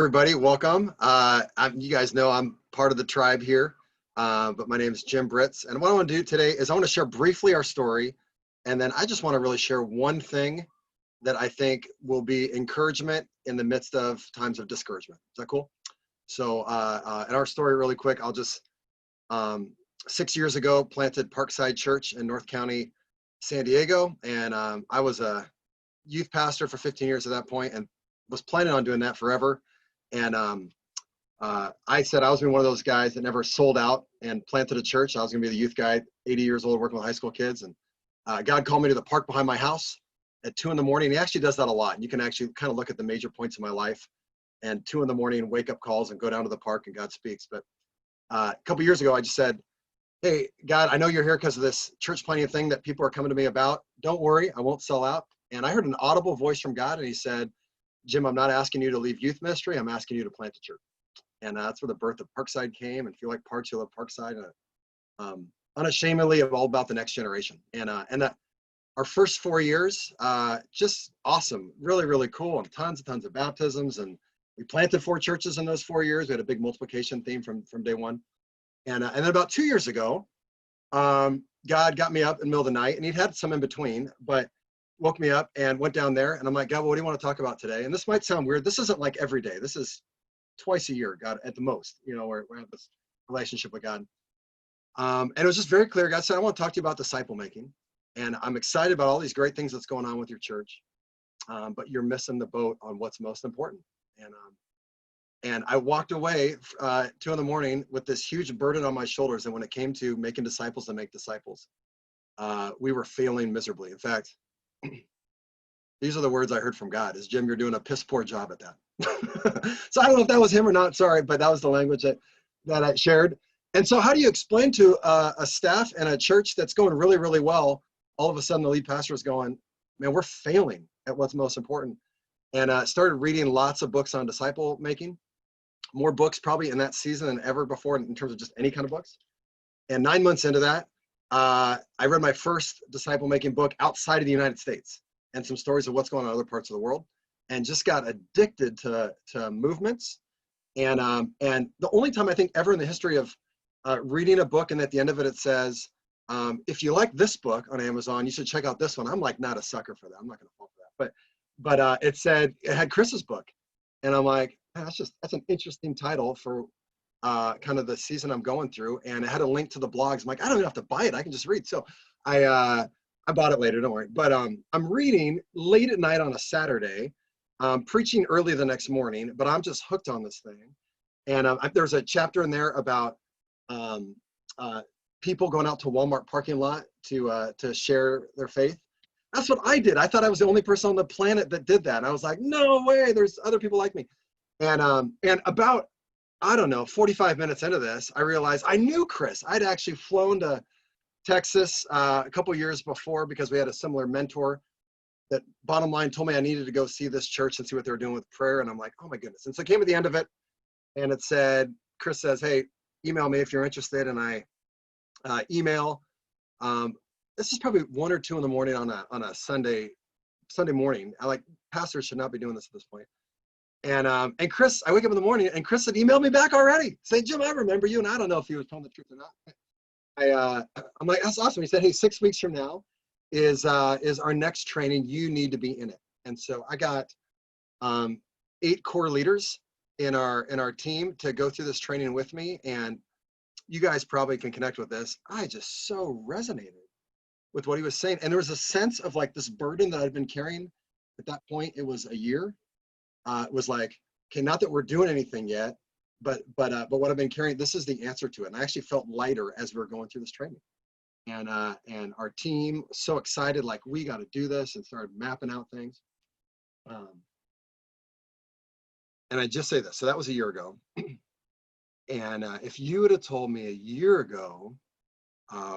Everybody, welcome. You guys know I'm part of the tribe here, but my name is Jim Britts. And what I want to do today is I want to share briefly our story. And then I just want to really share one thing that I think will be encouragement in the midst of times of discouragement. Is that cool? So in our story really quick, I'll just, 6 years ago, planted Parkside Church in North County, San Diego. And I was a youth pastor for 15 years at that point and was planning on doing that forever. And I said I was gonna be one of those guys that never sold out and planted a church. I was gonna be the youth guy, 80 years old, working with high school kids. And God called me to the park behind my house at 2 in the morning. He actually does that a lot. You can actually kind of look at the major points of my life, and 2 in the morning, wake up calls and go down to the park and God speaks. But a couple years ago, I just said, hey, God, I know you're here because of this church planting thing that people are coming to me about. Don't worry, I won't sell out. And I heard an audible voice from God, and he said, Jim, I'm not asking you to leave youth ministry. I'm asking you to plant a church. And that's where the birth of Parkside came. And if you like parks, you love Parkside. Unashamedly all about the next generation. And our first 4 years, just awesome, really, really cool. And tons of baptisms. And we planted 4 churches in those 4 years. We had a big multiplication theme from day one. And then about 2 years ago, God got me up in the middle of the night, and he'd had some in between, but woke me up and went down there, and I'm like, God, well, what do you want to talk about today? And this might sound weird. This isn't like every day. This is twice a year, God, at the most, where we have this relationship with God. And it was just very clear. God said, I want to talk to you about disciple making. And I'm excited about all these great things that's going on with your church. But you're missing the boat on what's most important. And I walked away 2 in the morning with this huge burden on my shoulders. And when it came to making disciples and make disciples, we were failing miserably. In fact, these are the words I heard from God, is Jim, you're doing a piss poor job at that. So I don't know if that was him or not, sorry, but that was the language that I shared. And so how do you explain to a staff and a church that's going really, really well, all of a sudden the lead pastor is going, man, we're failing at what's most important. And started reading lots of books on disciple making, more books probably in that season than ever before in terms of just any kind of books. And 9 months into that, I read my first disciple making book outside of the United States, and some stories of what's going on in other parts of the world, and just got addicted to movements. And the only time I think ever in the history of reading a book and at the end of it, it says, if you like this book on Amazon, you should check out this one. I'm like not a sucker for that. I'm not going to fall for that. But it said, it had Chris's book. And I'm like, that's an interesting title for kind of the season I'm going through. And it had a link to the blogs. I'm like, I don't even have to buy it. I can just read. So I bought it later, don't worry. But I'm reading late at night on a Saturday, preaching early the next morning, but I'm just hooked on this thing. And there's a chapter in there about people going out to Walmart parking lot to share their faith. That's what I did. I thought I was the only person on the planet that did that. And I was like, no way, there's other people like me. And about, I don't know, 45 minutes into this, I realized I knew Chris. I'd actually flown to Texas a couple years before because we had a similar mentor that, bottom line, told me I needed to go see this church and see what they were doing with prayer. And I'm like, oh my goodness. And so it came at the end of it, and it said, Chris says, hey, email me if you're interested. And I email. This is probably 1 or 2 in the morning on a Sunday morning. Pastors should not be doing this at this point. And Chris, I wake up in the morning and Chris had emailed me back already, saying, Jim, I remember you. And I don't know if he was telling the truth or not. I'm like, that's awesome. He said, hey, 6 weeks from now is our next training. You need to be in it. And so I got 8 core leaders in our team to go through this training with me. And you guys probably can connect with this. I just so resonated with what he was saying. And there was a sense of like this burden that I'd been carrying at that point. It was a year. It was like, okay, not that we're doing anything yet, but what I've been carrying, this is the answer to it. And I actually felt lighter as we were going through this training. And our team was so excited, like, we got to do this, and started mapping out things. And I just say this, so that was a year ago. And if you would have told me a year ago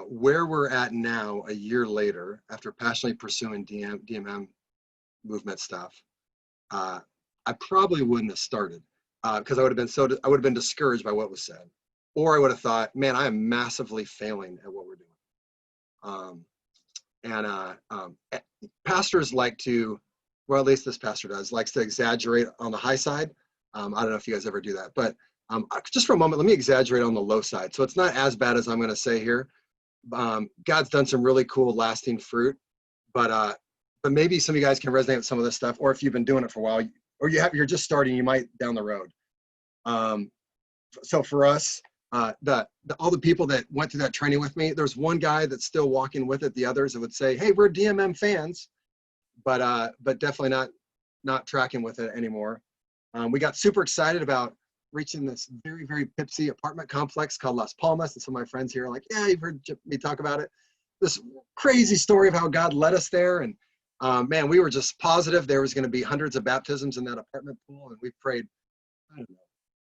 where we're at now, a year later, after passionately pursuing DMM movement stuff, I probably wouldn't have started because I would have been discouraged by what was said, or I would have thought, man, I am massively failing at what we're doing. Pastors like to, well, at least this pastor does, likes to exaggerate on the high side I don't know if you guys ever do that, but just for a moment, let me exaggerate on the low side. So it's not as bad as I'm going to say here. God's done some really cool lasting fruit, but maybe some of you guys can resonate with some of this stuff, or if you've been doing it for a while, or you're just starting, you might down the road. So for us, all the people that went through that training with me, there's one guy that's still walking with it. The others that would say, "Hey, we're DMM fans," but definitely not tracking with it anymore. We got super excited about reaching this very, very pipsy apartment complex called Las Palmas, and some of my friends here are like, "Yeah, you've heard me talk about it." This crazy story of how God led us there, and man, we were just positive there was going to be hundreds of baptisms in that apartment pool, and we prayed, I don't know,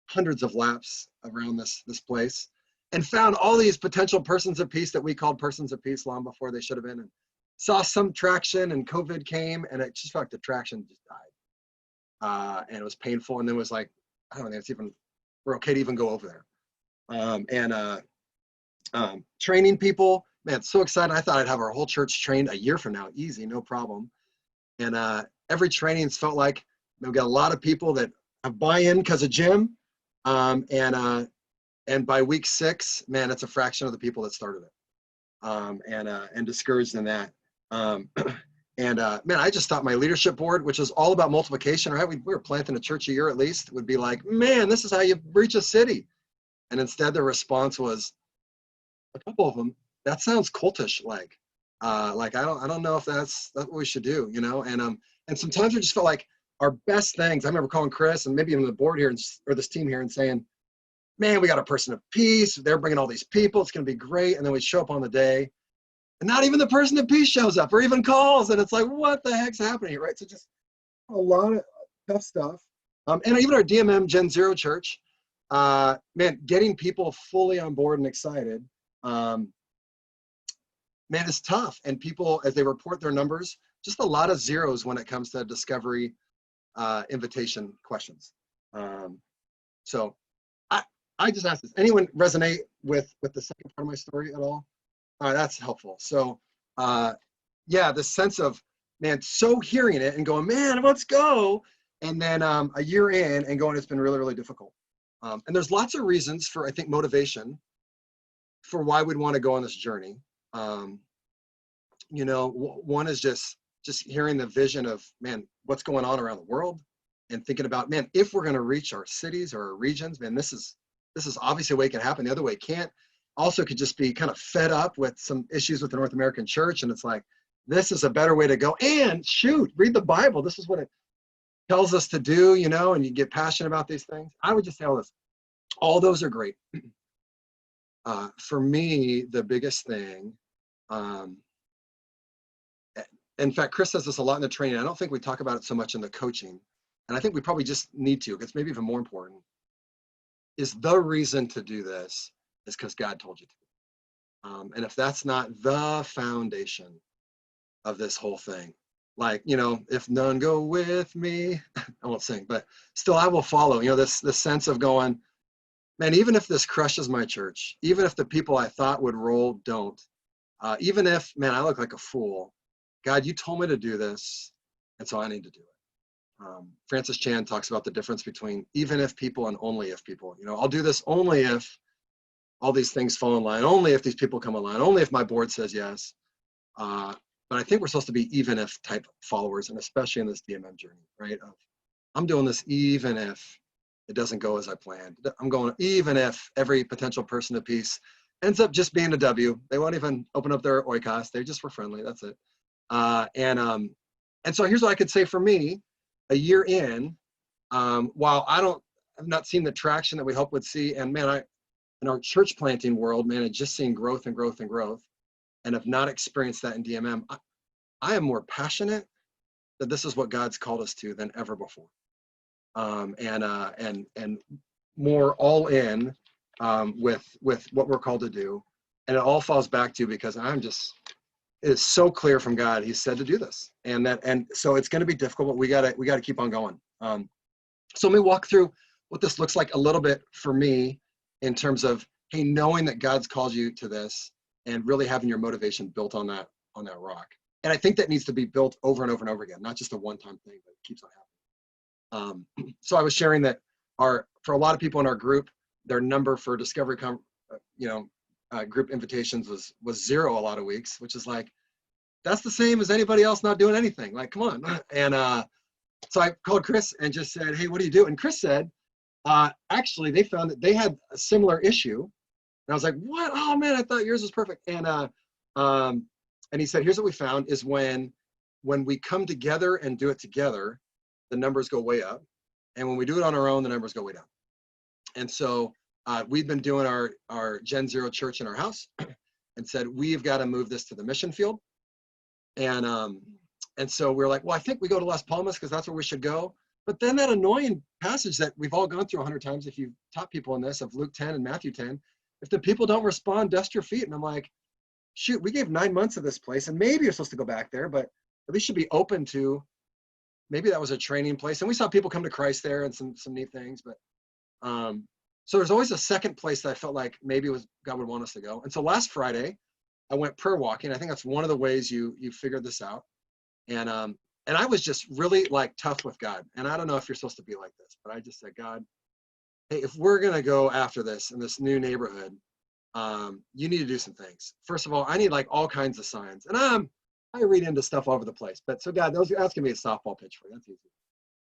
hundreds of laps around this place, and found all these potential persons of peace that we called persons of peace long before they should have been, and saw some traction, and COVID came, and it just felt like the traction just died, and it was painful, and then it was like, I don't think we're okay to even go over there. Training people, man, so excited. I thought I'd have our whole church trained a year from now, easy, no problem. And every training's felt like we've got a lot of people that have buy-in because of Jim, and by week 6, man, it's a fraction of the people that started it, and discouraged in that. Man, I just thought my leadership board, which is all about multiplication, right? We were planting a church a year at least, would be like, man, this is how you reach a city. And instead the response was, a couple of them, that sounds cultish, like I don't know if that's what we should do, you know? And sometimes we just felt like our best things. I remember calling Chris and maybe even the board here or this team here and saying, man, we got a person of peace. They're bringing all these people. It's going to be great. And then we show up on the day, and not even the person of peace shows up or even calls. And it's like, what the heck's happening here, right? So just a lot of tough stuff. And even our DMM Gen Zero church, man, getting people fully on board and excited, man, it's tough. And people, as they report their numbers, just a lot of zeros when it comes to discovery invitation questions. So I just asked this. Anyone resonate with the second part of my story at all? That's helpful. So yeah, the sense of, man, so hearing it and going, man, let's go. And then a year in and going, it's been really, really difficult. And there's lots of reasons for, I think, motivation for why we'd want to go on this journey. You know, one is just hearing the vision of, man, what's going on around the world, and thinking about, man, if we're going to reach our cities or our regions, man, this is obviously a way it can happen. The other way it can't. Also could just be kind of fed up with some issues with the North American church. And it's like, this is a better way to go. And shoot, read the Bible. This is what it tells us to do, you know, and you get passionate about these things. I would just say all this. All those are great. For me, the biggest thing, in fact, Chris says this a lot in the training. I don't think we talk about it so much in the coaching. And I think we probably just need to, because maybe even more important, is the reason to do this is because God told you to. And if that's not the foundation of this whole thing, like, you know, if none go with me, I won't sing, but still I will follow, you know, this sense of going, man, even if this crushes my church, even if the people I thought would roll don't, even if, man, I look like a fool, God, you told me to do this, and so I need to do it. Francis Chan talks about the difference between even if people and only if people. You know, I'll do this only if all these things fall in line, only if these people come in line, only if my board says yes. But I think we're supposed to be even if type followers, and especially in this DMM journey, right? I'm doing this even if it doesn't go as I planned. I'm going even if every potential person of peace ends up just being a W. They won't even open up their oikos. They just were friendly. That's it. And so here's what I could say for me. A year in, while I've not seen the traction that we hope would see, and man, in our church planting world, man, I've just seen growth and growth and growth, and have not experienced that in DMM. I am more passionate that this is what God's called us to than ever before, and more all in with what we're called to do, and it all falls back to because it is so clear from God. He said to do this, and so it's going to be difficult, but we got to keep on going. So let me walk through what this looks like a little bit for me in terms of, hey, knowing that God's called you to this and really having your motivation built on that rock. And I think that needs to be built over and over and over again, not just a one-time thing that keeps on happening. So I was sharing that for a lot of people in our group, their number for discovery, group invitations was 0 a lot of weeks, which is like, that's the same as anybody else not doing anything. Like, come on. And so I called Chris and just said, hey, what do you do? And Chris said, actually, they found that they had a similar issue. And I was like, what? Oh man, I thought yours was perfect. And he said, here's what we found is when we come together and do it together, the numbers go way up. And when we do it on our own, the numbers go way down. And so we've been doing our Gen Zero church in our house and said, we've got to move this to the mission field. And so we're like, well, I think we go to Las Palmas because that's where we should go. But then that annoying passage that we've all gone through 100 times, if you've taught people in this, of Luke 10 and Matthew 10, if the people don't respond, dust your feet. And I'm like, shoot, we gave 9 months of this place, and maybe you're supposed to go back there, but at least should be open to, maybe that was a training place. And we saw people come to Christ there and some neat things. But so there's always a second place that I felt like maybe God would want us to go. And so last Friday, I went prayer walking. I think that's one of the ways you figured this out. And I was just really like tough with God. And I don't know if you're supposed to be like this, but I just said, God, hey, if we're going to go after this in this new neighborhood, you need to do some things. First of all, I need like all kinds of signs. And I read into stuff all over the place. But so God, that's going to be a softball pitch for you. That's easy.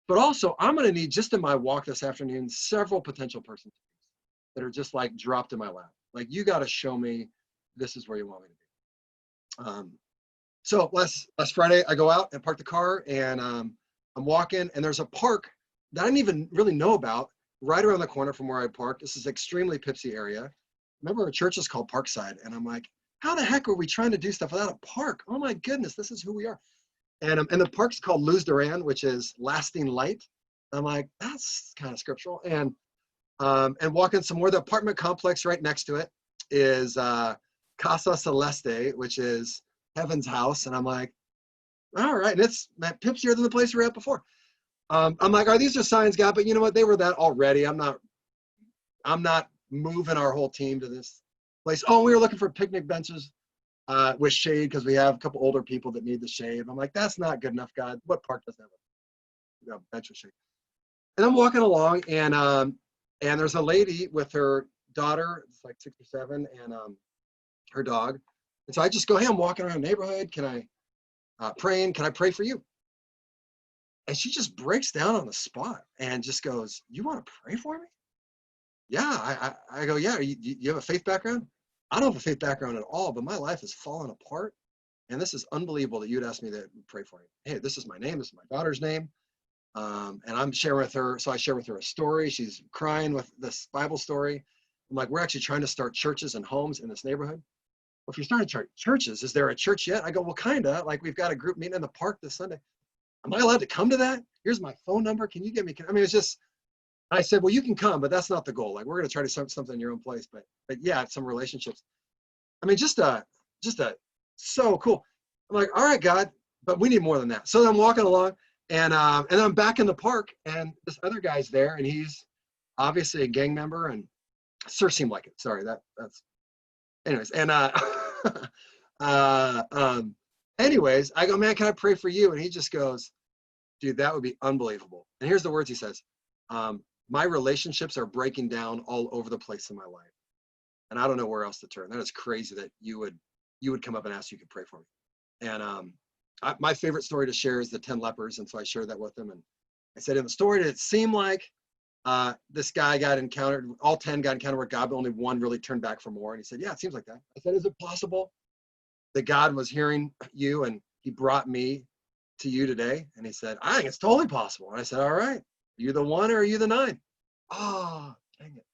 But also, I'm going to need, just in my walk this afternoon, several potential persons that are just like dropped in my lap. Like, you got to show me this is where you want me to be. So last Friday, I go out and park the car, and I'm walking, and there's a park that I didn't even really know about right around the corner from where I parked. This is extremely Pipsy area. Remember, our church is called Parkside, and I'm like, how the heck are we trying to do stuff without a park? Oh my goodness, this is who we are. And the park's called Luz Duran, which is lasting light. I'm like, that's kind of scriptural. And walking some more. The apartment complex right next to it is Casa Celeste, which is Heaven's house. And I'm like, all right, and it's pipsier than the place we were at before. I'm like, these are signs, God, but you know what? They were that already. I'm not moving our whole team to this place. Oh, we were looking for picnic benches with shade because we have a couple older people that need the shade. I'm like, that's not good enough, God. What park doesn't have a bench with shade? And I'm walking along, and there's a lady with her daughter, it's like 6 or 7, and her dog. And so I just go, hey, I'm walking around the neighborhood. Can I praying? Can I pray for you? And she just breaks down on the spot and just goes, you want to pray for me? Yeah. I go, yeah. You have a faith background? I don't have a faith background at all, but my life has fallen apart. And this is unbelievable that you'd ask me to pray for you. Hey, this is my name. This is my daughter's name. And I'm sharing with her. So I share with her a story. She's crying with this Bible story. I'm like, we're actually trying to start churches and homes in this neighborhood. Well, if you're starting churches, is there a church yet? I go, well, kind of. Like, we've got a group meeting in the park this Sunday. Am I allowed to come to that? Here's my phone number. Can you get me? I mean, it's just, I said, well, you can come, but that's not the goal. Like, we're going to try to start something in your own place. But yeah, some relationships. I mean, just so cool. I'm like, all right, God, but we need more than that. So I'm walking along, and I'm back in the park, and this other guy's there, and he's obviously a gang member, and sure seemed like it. Sorry, that's anyways. And anyways, I go, man, can I pray for you? And he just goes, dude, that would be unbelievable. And here's the words he says. My relationships are breaking down all over the place in my life, and I don't know where else to turn. That is crazy that you would come up and ask you could pray for me. And my favorite story to share is the 10 lepers, and so I shared that with them. And I said, in the story, did it seem like this guy got encountered, all 10 got encountered with God, but only one really turned back for more? And he said, yeah, it seems like that. I said, is it possible that God was hearing you and he brought me to you today? And he said, I think it's totally possible. And I said, all right, are you the 1 or are you the 9? Oh, dang it.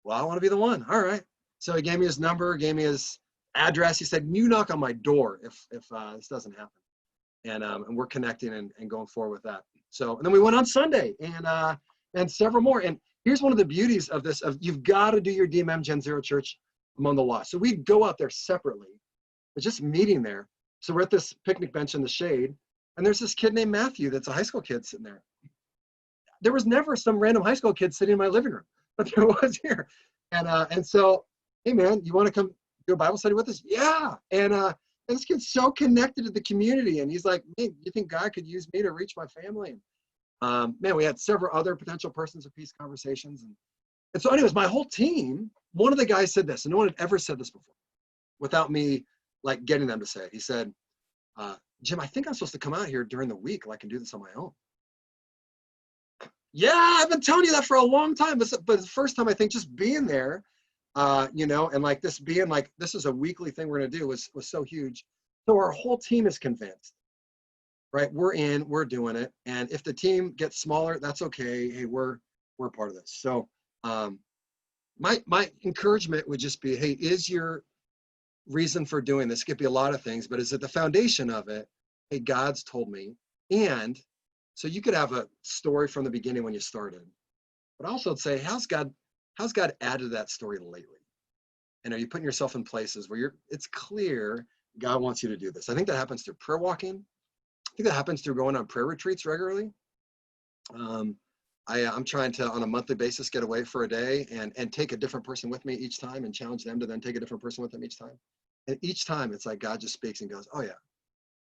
Well, I want to be the 1. All right. So he gave me his number, gave me his address. He said, you knock on my door if this doesn't happen. And we're connecting and going forward with that. So, and then we went on Sunday and several more. And here's one of the beauties of this, of you've got to do your DMM Gen Zero Church among the lost. So we'd go out there separately, but just meeting there. So we're at this picnic bench in the shade, and there's this kid named Matthew that's a high school kid sitting there. There was never some random high school kid sitting in my living room, but there was here. And so, hey man, you want to come do a Bible study with us? Yeah. And this kid's so connected to the community, and he's like, hey, you think God could use me to reach my family? Man, we had several other potential persons of peace conversations. And so anyways, my whole team, one of the guys said this, and no one had ever said this before without me like getting them to say it. He said, Jim, I think I'm supposed to come out here during the week like and do this on my own. Yeah, I've been telling you that for a long time, but the first time I think just being there, and like this being like, this is a weekly thing we're gonna do was so huge. So our whole team is convinced, right? We're doing it. And if the team gets smaller, that's okay. Hey, we're part of this. So my encouragement would just be, hey, is your reason for doing this? It could be a lot of things, but is it the foundation of it? Hey, God's told me. And so you could have a story from the beginning when you started, but also say, how's God added to that story lately? And are you putting yourself in places where it's clear God wants you to do this? I think that happens through prayer walking. I think that happens through going on prayer retreats regularly. I'm trying to, on a monthly basis, get away for a day and take a different person with me each time and challenge them to then take a different person with them each time. And each time it's like God just speaks and goes, oh yeah,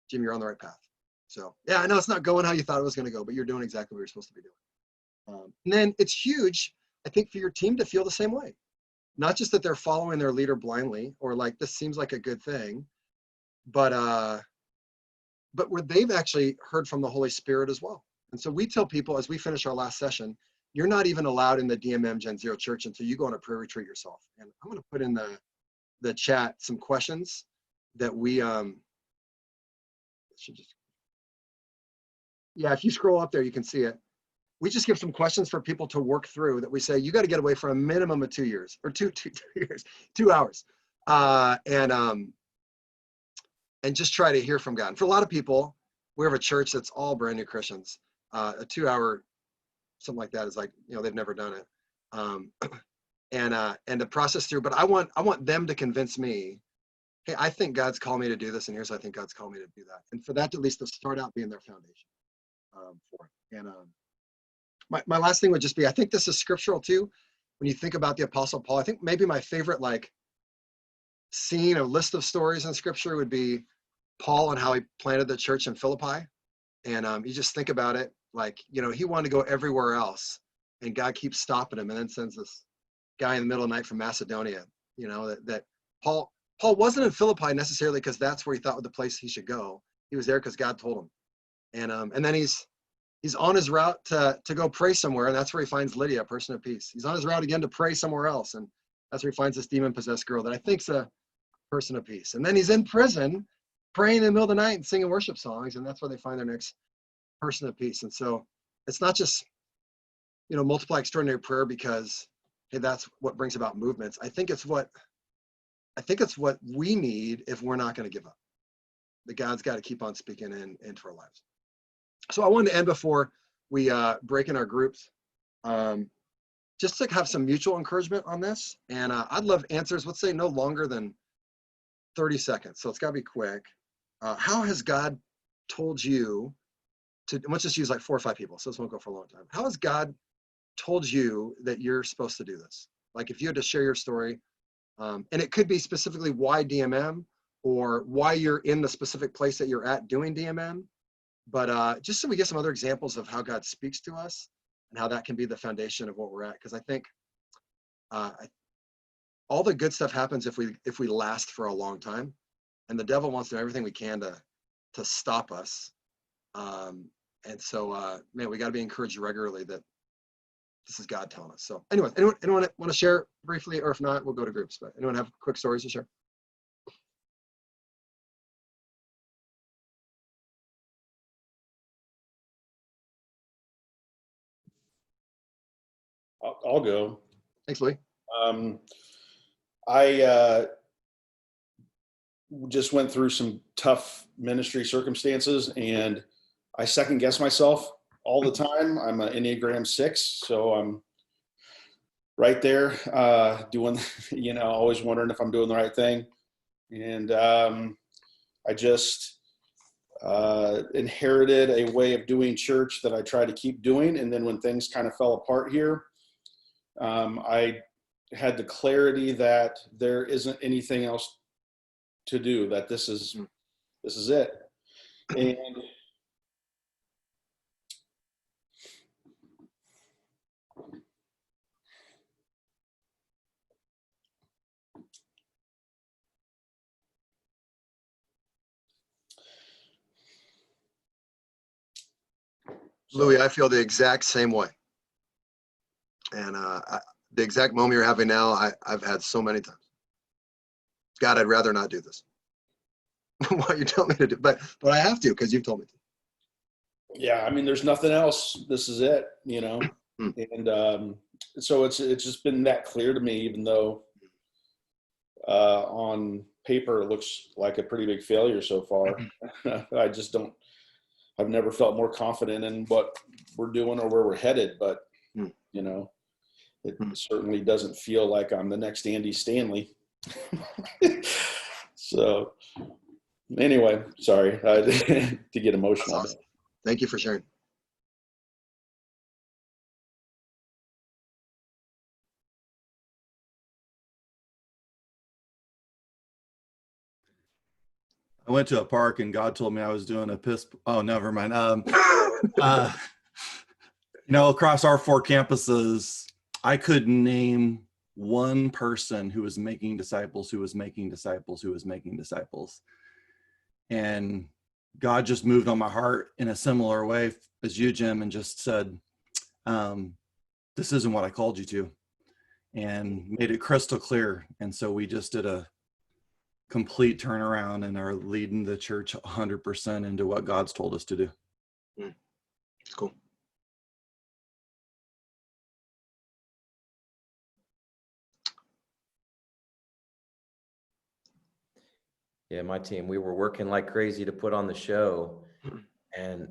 Jim, you're on the right path. So yeah, I know it's not going how you thought it was going to go, but you're doing exactly what you're supposed to be doing. And then it's huge, I think, for your team to feel the same way. Not just that they're following their leader blindly or like, this seems like a good thing, but where they've actually heard from the Holy Spirit as well. And so we tell people as we finish our last session, you're not even allowed in the DMM Gen Zero Church until you go on a prayer retreat yourself. And I'm going to put in the chat some questions that we should just, yeah, if you scroll up there, you can see it. We just give some questions for people to work through that we say, you got to get away for a minimum of 2 years or 2 years, 2 hours. And just try to hear from God. And for a lot of people, we have a church that's all brand new Christians. A 2 hour, something like that is like, they've never done it. And to process through, but I want them to convince me, hey, I think God's called me to do this. And here's, I think God's called me to do that. And for that, at least to start out being their foundation for it. And my last thing would just be, I think this is scriptural too. When you think about the Apostle Paul, I think maybe my favorite like scene, a list of stories in scripture would be Paul and how he planted the church in Philippi. And you just think about it, like, he wanted to go everywhere else and God keeps stopping him and then sends this guy in the middle of the night from Macedonia, that Paul wasn't in Philippi necessarily because that's where he thought was the place he should go. He was there because God told him. And then he's on his route to go pray somewhere, and that's where he finds Lydia, a person of peace. He's on his route again to pray somewhere else, and that's where he finds this demon-possessed girl that I think's a person of peace. And then he's in prison praying in the middle of the night and singing worship songs, and that's where they find their next person of peace. And so it's not just, multiply extraordinary prayer because, hey, that's what brings about movements. I think it's what we need if we're not going to give up. The God's got to keep on speaking into our lives. So I wanted to end before we break in our groups, just to have some mutual encouragement on this. And I'd love answers, let's say no longer than 30 seconds. So it's got to be quick. How has God told you to, let's just use like 4 or 5 people, so this won't go for a long time. How has God told you that you're supposed to do this? Like if you had to share your story, and it could be specifically why DMM or why you're in the specific place that you're at doing DMM. But just so we get some other examples of how God speaks to us and how that can be the foundation of what we're at. Because I think all the good stuff happens if we last for a long time, and the devil wants to do everything we can to stop us. And so, man, we got to be encouraged regularly that this is God telling us. So anyway, anyone want to share briefly, or if not, we'll go to groups. But anyone have quick stories to share? I'll go. Thanks, Lee. I just went through some tough ministry circumstances, and I second guess myself all the time. I'm an Enneagram 6, so I'm right there doing, always wondering if I'm doing the right thing. And I just inherited a way of doing church that I try to keep doing. And then when things kind of fell apart here, I had the clarity that there isn't anything else to do, that this is it. And Louis, I feel the exact same way. And the exact moment you're having now, I've had so many times. God, I'd rather not do this. What you tell me to do, but I have to because you've told me to. Yeah, I mean, there's nothing else. This is it, Hmm. And so it's just been that clear to me, even though on paper it looks like a pretty big failure so far. I just don't. I've never felt more confident in what we're doing or where we're headed, but Hmm. It certainly doesn't feel like I'm the next Andy Stanley. So anyway, sorry to get emotional. That's awesome. Thank you for sharing. I went to a park and God told me I was doing a piss. Oh, never mind. Across our 4 campuses, I could name one person who was making disciples, who was making disciples, who was making disciples. And God just moved on my heart in a similar way as you, Jim, and just said, this isn't what I called you to, and made it crystal clear. And so we just did a complete turnaround and are leading the church 100% into what God's told us to do. It's cool. Yeah, my team, we were working like crazy to put on the show. And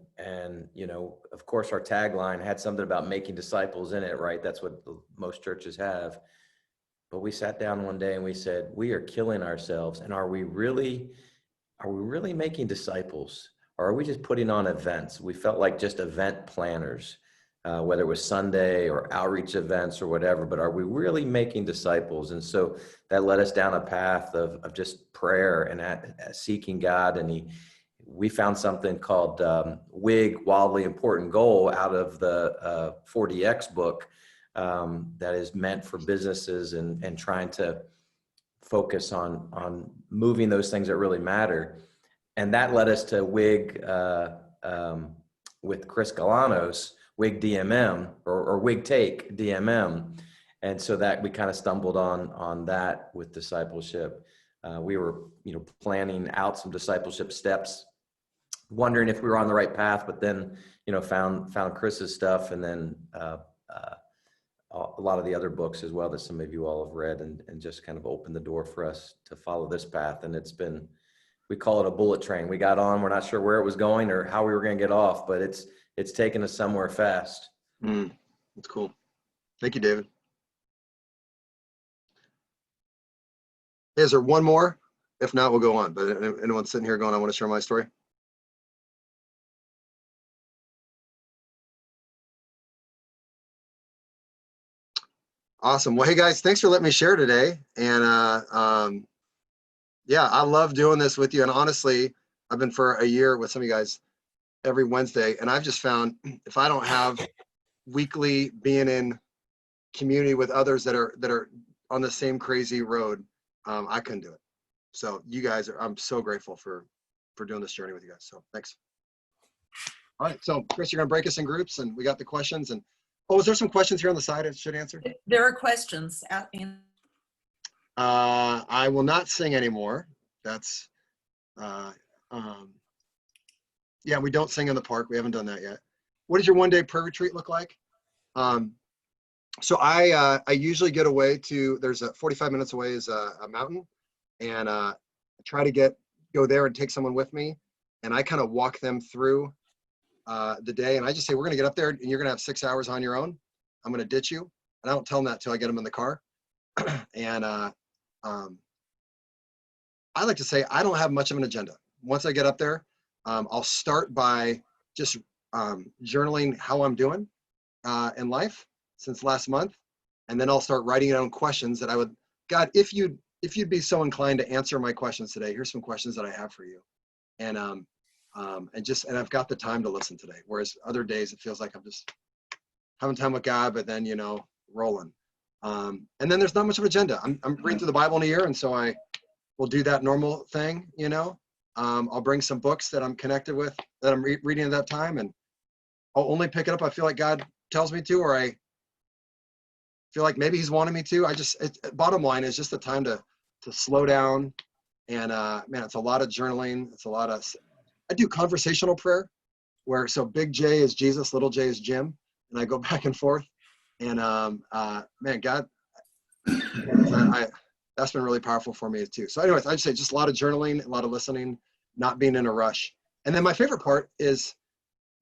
of course, our tagline had something about making disciples in it, right? That's what most churches have. But we sat down one day and we said, we are killing ourselves. And are we really making disciples? Or are we just putting on events? We felt like just event planners, whether it was Sunday or outreach events or whatever, but are we really making disciples? And so that led us down a path of just prayer and seeking God. And we found something called WIG, Wildly Important Goal, out of the 40X book that is meant for businesses and trying to focus on moving those things that really matter. And that led us to WIG with Chris Galanos, WIG DMM or WIG Take DMM. And so that we kind of stumbled on that with discipleship. We were, planning out some discipleship steps, wondering if we were on the right path, but then, found Chris's stuff, and then a lot of the other books as well that some of you all have read, and just kind of opened the door for us to follow this path. And it's been, we call it a bullet train. We got on, we're not sure where it was going or how we were going to get off, but it's taken us somewhere fast. That's cool. Thank you, David. Hey, is there one more? If not, we'll go on. But anyone sitting here going, I want to share my story? Awesome. Well, hey guys, thanks for letting me share today. And yeah, I love doing this with you. And honestly, I've been for a year with some of you guys every Wednesday, and I've just found if I don't have weekly being in community with others that are on the same crazy road, I couldn't do it. So you guys I'm so grateful for doing this journey with you guys. So thanks. All right. So Chris, you're gonna break us in groups, and we got the questions. And oh, is there some questions here on the side I should answer? There are questions out in. I will not sing anymore. That's yeah, we don't sing in the park. We haven't done that yet. What does your one-day prayer retreat look like? So I usually get away to, there's 45 minutes away is a mountain, and I try to go there and take someone with me, and I kind of walk them through the day, and I just say, we're gonna get up there and you're gonna have 6 hours on your own. I'm gonna ditch you. And I don't tell them that till I get them in the car. And I like to say I don't have much of an agenda. Once I get up there, I'll start by just journaling how I'm doing in life since last month, and then I'll start writing down questions that I would, God, if you'd be so inclined to answer my questions today, here's some questions that I have for you, and I've got the time to listen today. Whereas other days it feels like I'm just having time with God, but then rolling. And then there's not much of an agenda. I'm reading through the Bible in a year, and so I will do that normal thing, I'll bring some books that I'm connected with, that I'm reading at that time, and I'll only pick it up. I feel like God tells me to, or I feel like maybe he's wanting me to. Bottom line is just the time to slow down. And man, it's a lot of journaling. I do conversational prayer where, so big J is Jesus, little J is Jim. And I go back and forth. And man, God, that's been really powerful for me too. So anyways, I'd say just a lot of journaling, a lot of listening, not being in a rush. And then my favorite part is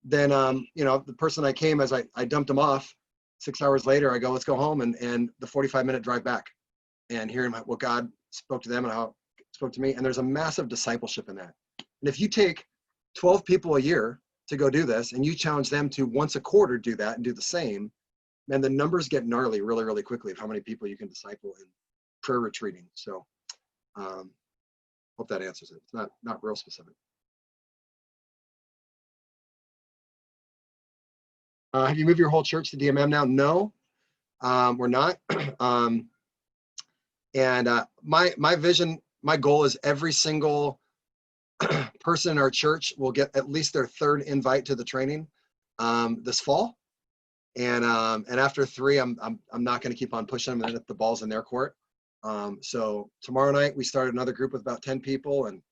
then, the person I came as I dumped him off 6 hours later, I go, let's go home. And the 45-minute drive back and hearing what God spoke to them and how it spoke to me. And there's a massive discipleship in that. And if you take 12 people a year to go do this and you challenge them to once a quarter do that and do the same, man, the numbers get gnarly really, really quickly of how many people you can disciple in prayer retreating. So hope that answers it. It's not real specific. Have you moved your whole church to DMM now? No, we're not. My vision, my goal is every single person in our church will get at least their third invite to the training this fall. And after 3, I'm not going to keep on pushing them and if the ball's in their court. So tomorrow night we started another group with about 10 people, and I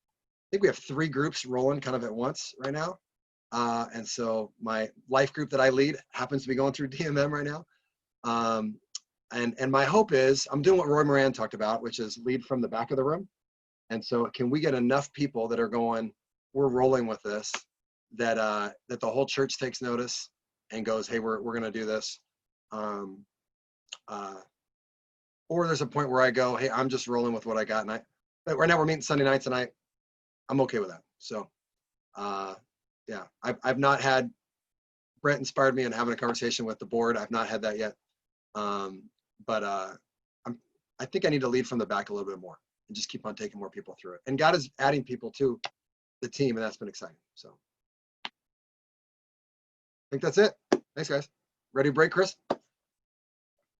think we have 3 groups rolling kind of at once right now. And so my life group that I lead happens to be going through DMM right now. And my hope is I'm doing what Roy Moran talked about, which is lead from the back of the room. And so can we get enough people that are going, we're rolling with this, that the whole church takes notice and goes, hey, we're going to do this. Or there's a point where I go, hey, I'm just rolling with what I got. But right now we're meeting Sunday nights and I'm okay with that. So yeah, I've not had, Brent inspired me in having a conversation with the board. I've not had that yet. But I think I need to lead from the back a little bit more and just keep on taking more people through it. And God is adding people to the team, and that's been exciting. So I think that's it. Thanks, guys. Ready to break, Chris?